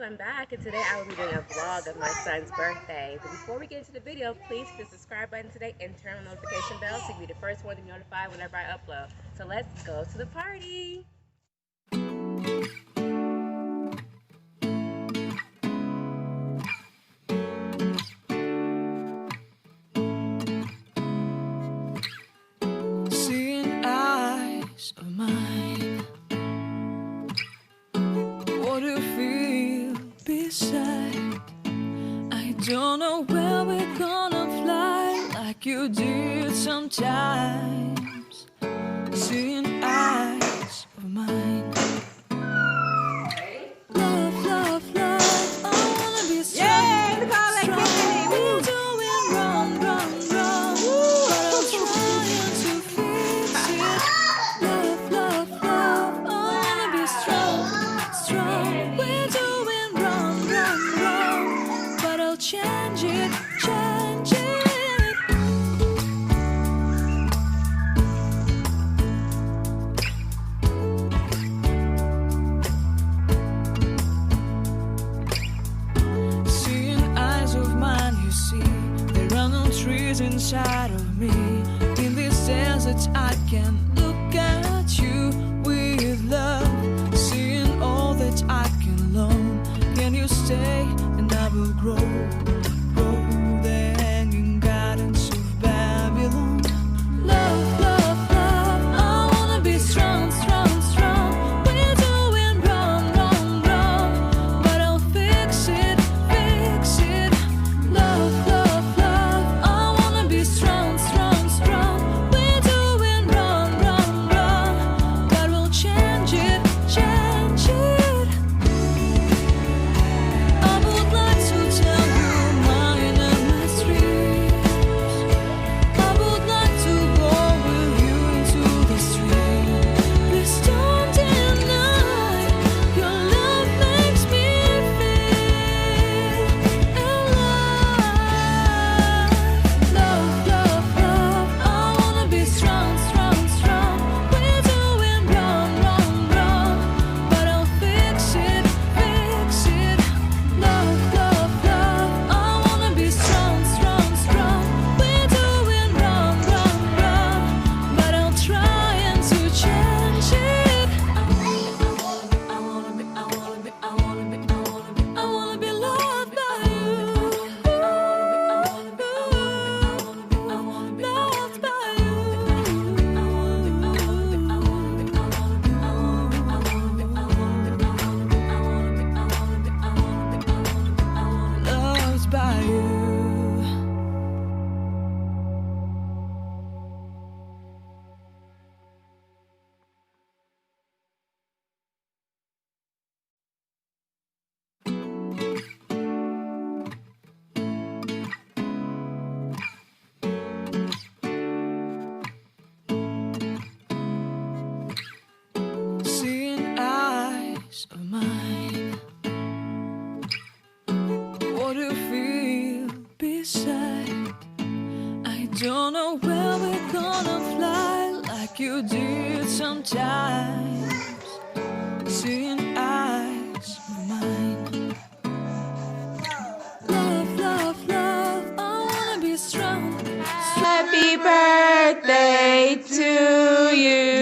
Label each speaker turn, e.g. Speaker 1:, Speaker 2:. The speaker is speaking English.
Speaker 1: I'm back, and today I will be doing a vlog of my son's birthday. But before we get into the video, please hit the subscribe button today and turn on the notification bell so you can be the first one to be notified whenever I upload. So let's go to the party.
Speaker 2: Seeing eyes of mine, what do you feel beside? I don't know where we're gonna fly like you did sometimes. Seeing eyes of mine. Love, love, love, I wanna be strong.
Speaker 1: Yay, look all that
Speaker 2: strong. We're doing wrong, wrong, wrong, but I'm trying to fix it. Love, love, love, I wanna be strong, strong. We're doing wrong, wrong, wrong, but I'll change it, change it. Seeing eyes of mine, you see, there are no trees inside of me. In this desert, I can look at you with love. Seeing all that I can learn. Can you stay and I will grow, grow the hanging gardens of Babylon. Love, love, love, I wanna be strong, strong, strong. We're doing wrong, wrong, wrong, but I'll fix it, fix it. Love, love, love, I wanna be strong, strong, strong. We're doing wrong, wrong, wrong, but we'll change it, change it. I would like to tell you mine and my dreams. I would like to go with you into the street. Please don't deny your love makes me feel alive. Love, love, love, I wanna be strong, strong, strong. We're doing wrong, wrong, wrong, but I'll fix it, fix it. Love, love, love, I wanna be strong, strong, strong. We're doing wrong, wrong, wrong, but I'll try and to change it. I wanna be loved by you. Loved by you. Loved by you. Seeing eyes of mine, what do you feel beside? I don't know where we're gonna fly like you did sometimes. Seeing eyes of mine. Love, love, love, I wanna be strong.
Speaker 1: Happy birthday to you.